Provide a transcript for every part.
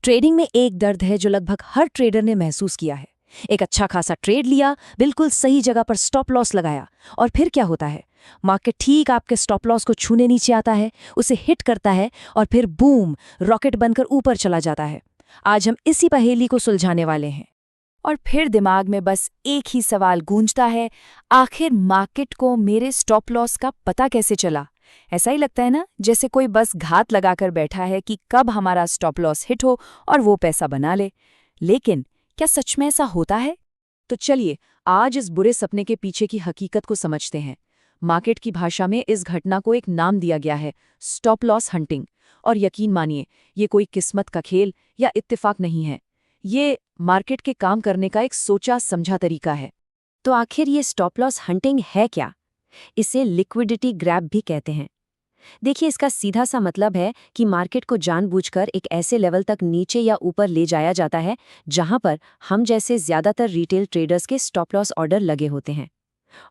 Trading में एक दर्द है जो लगभग हर ट्रेडर ने महसूस किया है। एक अच्छा खासा ट्रेड लिया, बिल्कुल सही जगह पर स्टॉप लॉस लगाया, और फिर क्या होता है? मार्केट ठीक आपके स्टॉप लॉस को छूने नीचे आता है, उसे हिट करता है और फिर बूम, रॉकेट बनकर ऊपर चला जाता है। आज हम इसी पहेली को सुलझाने वाले हैं। और फिर दिमाग में बस एक ही सवाल गूंजता है, आखिर मार्केट को मेरे स्टॉप लॉस का पता कैसे चला? ऐसा ही लगता है ना, जैसे कोई बस घात लगाकर बैठा है कि कब हमारा स्टॉप लॉस हिट हो और वो पैसा बना ले। लेकिन क्या सच में ऐसा होता है? तो चलिए आज इस बुरे सपने के पीछे की हकीकत को समझते हैं। मार्केट की भाषा में इस घटना को एक नाम दिया गया है, स्टॉप लॉस हंटिंग। और यकीन मानिए, ये कोई किस्मत का खेल या इत्तेफाक नहीं है। ये मार्केट के काम करने का एक सोचा समझा तरीका है। तो आखिर ये स्टॉप लॉस हंटिंग है क्या? इसे लिक्विडिटी ग्रैब भी कहते हैं। देखिए, इसका सीधा सा मतलब है कि मार्केट को जानबूझकर एक ऐसे लेवल तक नीचे या ऊपर ले जाया जाता है जहां पर हम जैसे ज्यादातर रिटेल ट्रेडर्स के स्टॉप लॉस ऑर्डर लगे होते हैं।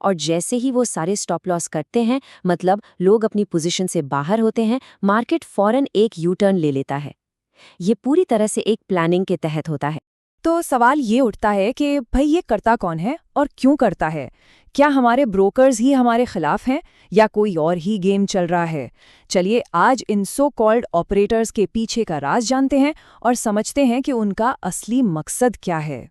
और जैसे ही वो सारे स्टॉप लॉस करते हैं, मतलब लोग अपनी पोजीशन से बाहर होते हैं, मार्केट फौरन एक यू टर्न ले लेता है। ये पूरी तरह से एक प्लानिंग के तहत होता है। तो सवाल ये उठता है कि भाई ये करता कौन है और क्यों करता है? क्या हमारे ब्रोकर्स ही हमारे खिलाफ हैं या कोई और ही गेम चल रहा है? चलिए आज इन सो कॉल्ड ऑपरेटर्स के पीछे का राज जानते हैं और समझते हैं कि उनका असली मकसद क्या है।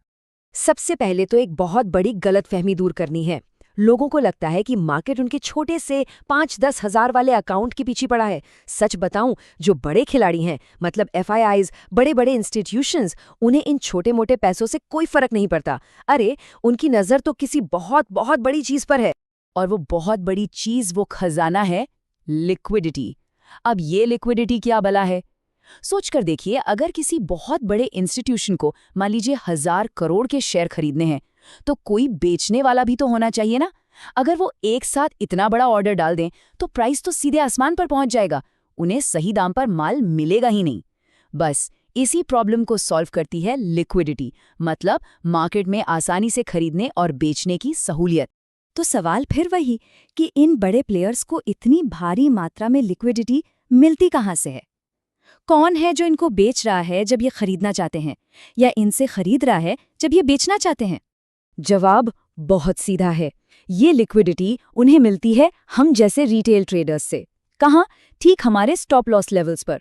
सबसे पहले तो एक बहुत बड़ी गलतफहमी दूर करनी है। लोगों को लगता है कि मार्केट उनके छोटे से 5-10 हज़ार वाले अकाउंट के पीछे पड़ा है। सच बताऊं, जो बड़े खिलाड़ी हैं, मतलब FIIs, बड़े बड़े इंस्टीट्यूशंस, उन्हें इन छोटे मोटे पैसों से कोई फर्क नहीं पड़ता। अरे, उनकी नज़र तो किसी बहुत बहुत बड़ी चीज़ पर है, और वो बहुत बड़ी चीज़, वो खजाना है लिक्विडिटी। अब ये लिक्विडिटी क्या भला है? सोचकर देखिए, अगर किसी बहुत बड़े इंस्टीट्यूशन को मान लीजिए 1000 करोड़ के शेयर खरीदने हैं, तो कोई बेचने वाला भी तो होना चाहिए ना। अगर वो एक साथ इतना बड़ा ऑर्डर डाल दें तो प्राइस तो सीधे आसमान पर पहुंच जाएगा, उन्हें सही दाम पर माल मिलेगा ही नहीं। बस इसी प्रॉब्लम को सॉल्व करती है लिक्विडिटी, मतलब मार्केट में आसानी से खरीदने और बेचने की सहूलियत। तो सवाल फिर वही कि इन बड़े प्लेयर्स को इतनी भारी मात्रा में लिक्विडिटी मिलती कहाँ से है? कौन है जो इनको बेच रहा है जब ये खरीदना चाहते हैं, या इनसे खरीद रहा है जब ये बेचना चाहते हैं? जवाब बहुत सीधा है। ये लिक्विडिटी उन्हें मिलती है हम जैसे रिटेल ट्रेडर्स से। कहाँ? ठीक हमारे स्टॉप लॉस लेवल्स पर।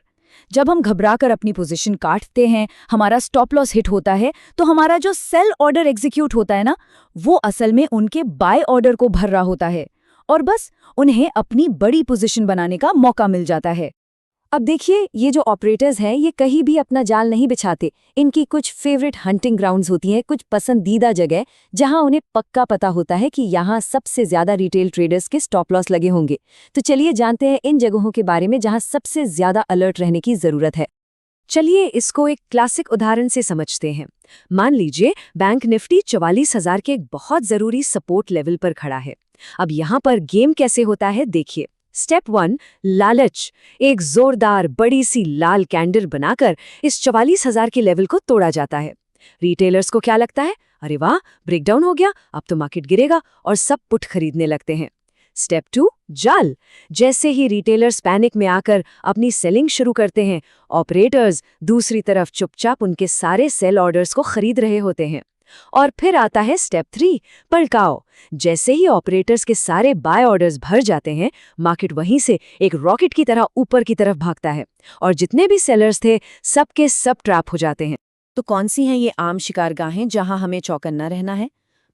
जब हम घबराकर अपनी पोजीशन काटते हैं, हमारा स्टॉप लॉस हिट होता है, तो हमारा जो सेल ऑर्डर एग्जीक्यूट होता है ना, वो असल में उनके बाय ऑर्डर को भर रहा होता है, और बस उन्हें अपनी बड़ी पोजीशन बनाने का मौका मिल जाता है। अब देखिए, ये जो ऑपरेटर्स हैं, ये कहीं भी अपना जाल नहीं बिछाते। इनकी कुछ फेवरेट हंटिंग ग्राउंड्स होती हैं, कुछ पसंदीदा जगह, जहां उन्हें पक्का पता होता है कि यहाँ सबसे ज्यादा रिटेल ट्रेडर्स के स्टॉप लॉस लगे होंगे। तो चलिए जानते हैं इन जगहों के बारे में जहां सबसे ज्यादा अलर्ट रहने की जरूरत है। चलिए इसको एक क्लासिक उदाहरण से समझते हैं। मान लीजिए बैंक निफ्टी 44,000 के एक बहुत जरूरी सपोर्ट लेवल पर खड़ा है। अब यहाँ पर गेम कैसे होता है, देखिए। स्टेप 1, लालच। एक जोरदार बड़ी सी लाल कैंडल बनाकर इस 44,000 के लेवल को तोड़ा जाता है। रिटेलर्स को क्या लगता है? अरे वाह, ब्रेकडाउन हो गया, अब तो मार्केट गिरेगा, और सब पुट खरीदने लगते हैं। स्टेप 2, जाल। जैसे ही रिटेलर्स पैनिक में आकर अपनी सेलिंग शुरू करते हैं, ऑपरेटर्स दूसरी तरफ चुपचाप उनके सारे सेल ऑर्डर्स को खरीद रहे होते हैं। और फिर आता है स्टेप 3, पलकाओ। जैसे ही ऑपरेटर्स के सारे बाय ऑर्डर्स भर जाते हैं, मार्केट वहीं से एक रॉकेट की तरह ऊपर की तरफ भागता है, और जितने भी सेलर्स थे सब के सब ट्रैप हो जाते हैं। तो कौन सी हैं ये आम शिकारगाहें जहां हमें चौकन्ना रहना है?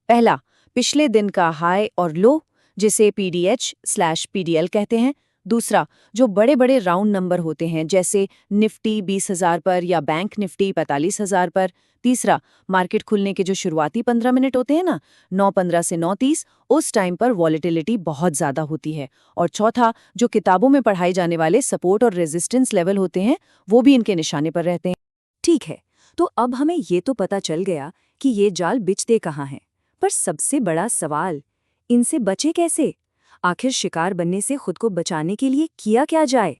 पहला, पिछले दिन का हाई और लो, जिसे PDH/PDL कहते हैं। दूसरा, जो बड़े बड़े राउंड नंबर होते हैं, जैसे निफ्टी 20,000 पर या बैंक निफ्टी 45,000 पर। तीसरा, मार्केट खुलने के जो शुरुआती 15 मिनट होते हैं ना, 9:15 से 9:30, उस टाइम पर वॉलेटिलिटी बहुत ज़्यादा होती है। और चौथा, जो किताबों में पढ़ाए जाने वाले सपोर्ट और रेजिस्टेंस लेवल होते हैं, वो भी इनके निशाने पर रहते हैं। ठीक है, तो अब हमें ये तो पता चल गया कि ये जाल बिछते कहाँ हैं, पर सबसे बड़ा सवाल, इनसे बचे कैसे? आखिर शिकार बनने से खुद को बचाने के लिए किया क्या जाए?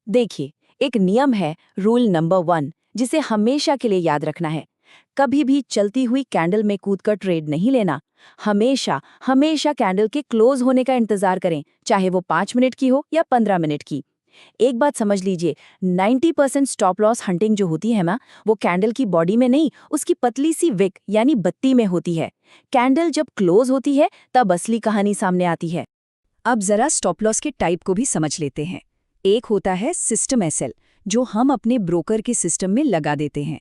देखिए, एक नियम है, रूल नंबर 1, जिसे हमेशा के लिए याद रखना है। कभी भी चलती हुई कैंडल में कूदकर ट्रेड नहीं लेना। हमेशा हमेशा कैंडल के क्लोज होने का इंतजार करें, चाहे वो 5 मिनट की हो या 15 मिनट की। एक बात समझ लीजिए, 90% स्टॉप लॉस हंटिंग जो होती है ना, वो कैंडल की बॉडी में नहीं, उसकी पतली सी विक यानी बत्ती में होती है। कैंडल जब क्लोज होती है तब असली कहानी सामने आती है। अब जरा स्टॉप लॉस के टाइप को भी समझ लेते हैं। एक होता है सिस्टम एसएल, जो हम अपने ब्रोकर के सिस्टम में लगा देते हैं।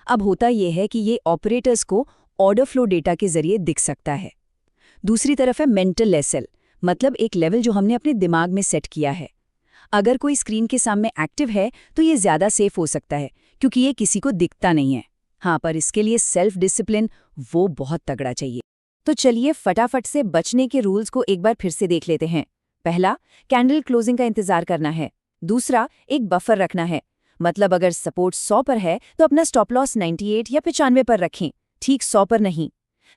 अब होता यह है कि ये ऑपरेटर्स को ऑर्डर फ्लो डेटा के जरिए दिख सकता है। दूसरी तरफ है मेंटल एसएल, मतलब एक लेवल जो हमने अपने दिमाग में सेट किया है। अगर कोई स्क्रीन के सामने एक्टिव है तो ये ज़्यादा सेफ हो सकता है, क्योंकि ये किसी को दिखता नहीं है। हाँ, पर इसके लिए सेल्फ डिसिप्लिन वो बहुत तगड़ा चाहिए। तो चलिए फटाफट से बचने के रूल्स को एक बार फिर से देख लेते हैं। पहला, कैंडल क्लोजिंग का इंतजार करना है। दूसरा, एक बफर रखना है, मतलब अगर सपोर्ट 100 पर है तो अपना स्टॉप लॉस 98 या 95 पर रखें, ठीक 100 पर नहीं।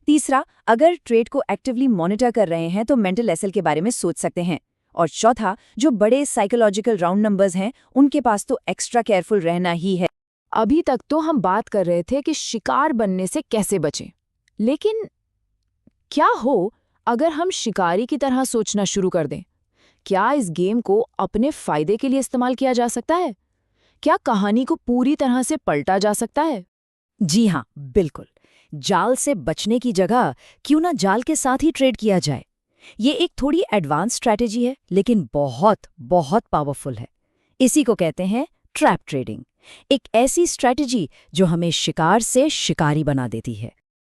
तीसरा, अगर ट्रेड को एक्टिवली मॉनिटर कर रहे हैं तो मेंटल एसएल के बारे में सोच सकते हैं। और चौथा, जो बड़े साइकोलॉजिकल राउंड नंबर्स हैं उनके पास तो एक्स्ट्रा केयरफुल रहना ही है। अभी तक तो हम बात कर रहे थे कि शिकार बनने से कैसे बचें, लेकिन क्या हो अगर हम शिकारी की तरह सोचना शुरू कर दें? क्या इस गेम को अपने फायदे के लिए इस्तेमाल किया जा सकता है? क्या कहानी को पूरी तरह से पलटा जा सकता है? जी हाँ, बिल्कुल। जाल से बचने की जगह क्यों ना जाल के साथ ही ट्रेड किया जाए। ये एक थोड़ी एडवांस स्ट्रैटेजी है, लेकिन बहुत बहुत पावरफुल है। इसी को कहते हैं ट्रैप ट्रेडिंग, एक ऐसी स्ट्रैटेजी जो हमें शिकार से शिकारी बना देती है।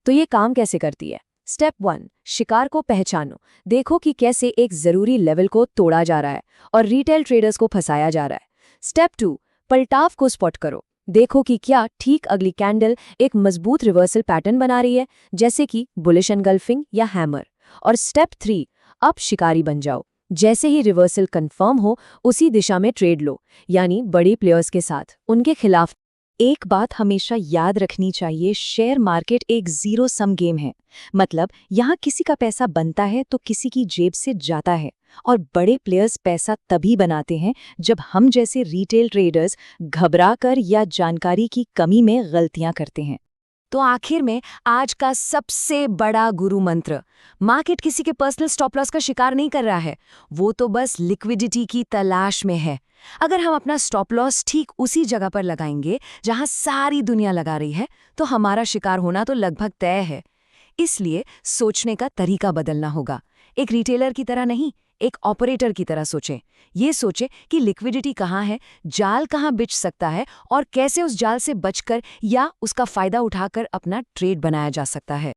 तो ये काम कैसे करती है? स्टेप 1, शिकार को पहचानो। देखो कि कैसे एक जरूरी लेवल को तोड़ा जा रहा है और रिटेल ट्रेडर्स को फंसाया जा रहा है। स्टेप 2, पलटाव को स्पॉट करो। देखो कि क्या ठीक अगली कैंडल एक मजबूत रिवर्सल पैटर्न बना रही है, जैसे कि बुलिश एनगल्फिंग या हैमर। और स्टेप 3, अब शिकारी बन जाओ। जैसे ही रिवर्सल कंफर्म हो, उसी दिशा में ट्रेड लो, यानी बड़े प्लेयर्स के साथ, उनके खिलाफ। एक बात हमेशा याद रखनी चाहिए, शेयर मार्केट एक जीरो सम गेम है। मतलब यहाँ किसी का पैसा बनता है तो किसी की जेब से जाता है। और बड़े प्लेयर्स पैसा तभी बनाते हैं जब हम जैसे रिटेल ट्रेडर्स घबराकर या जानकारी की कमी में गलतियां करते हैं। तो आखिर में आज का सबसे बड़ा गुरु मंत्र, मार्केट किसी के पर्सनल स्टॉप लॉस का शिकार नहीं कर रहा है, वो तो बस लिक्विडिटी की तलाश में है। अगर हम अपना स्टॉप लॉस ठीक उसी जगह पर लगाएंगे जहां सारी दुनिया लगा रही है, तो हमारा शिकार होना तो लगभग तय है। इसलिए सोचने का तरीका बदलना होगा। एक रिटेलर की तरह नहीं, एक ऑपरेटर की तरह सोचें। ये सोचें कि लिक्विडिटी कहाँ है, जाल कहाँ बिछ सकता है और कैसे उस जाल से बचकर या उसका फायदा उठाकर अपना ट्रेड बनाया जा सकता है।